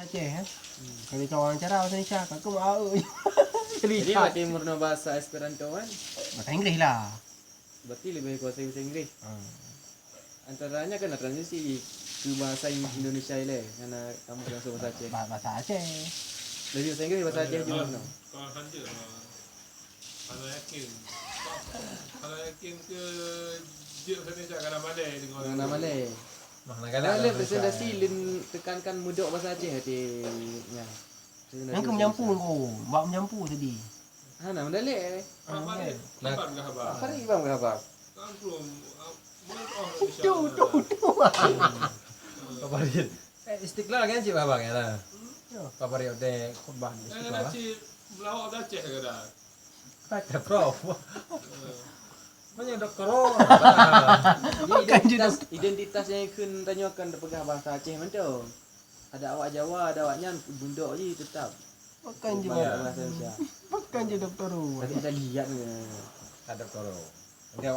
Aceh kan. Kalau kawan cara bahasa Indonesia aku mau. Jadi berarti murno bahasa Esperanto kan? Bahasa Inggris lah. Berarti lebih kuasai bahasa Inggris. Antaranya kan transisi ke bahasa Indonesia ile karena kamu langsung bahasa Aceh. Bahasa Aceh. Lebih bahasa Inggris bahasa Aceh juga no. Kalau saja kalau yakin ke dia Indonesia kadang Malay dengan Dengan nama le. Mana Kalau presentasi lin tekankan mudok bahasa Aceh hatinya. Yang ke menyampur kau. Buat menyampur tadi. Hana mendale. Pak Malay. Lepas ke khabar. Apa ni bang apa? Kan belum Tu. Kabarin. Istiqlal kan sih babang ya lah. Kabarin udah khutbah di Jangan Istiqlal. nanti melawak Aceh kadang. Ada prof. Banyak dokter orang. Identitas yang ikun tanyakan pegah bahasa Aceh macam. Ada awak Jawa, ada awak Nyan, bunduk je tetap. Makan je bahasa Indonesia. Makan je doktor. Tadi kita lihat ni. Ada dokter orang. Dia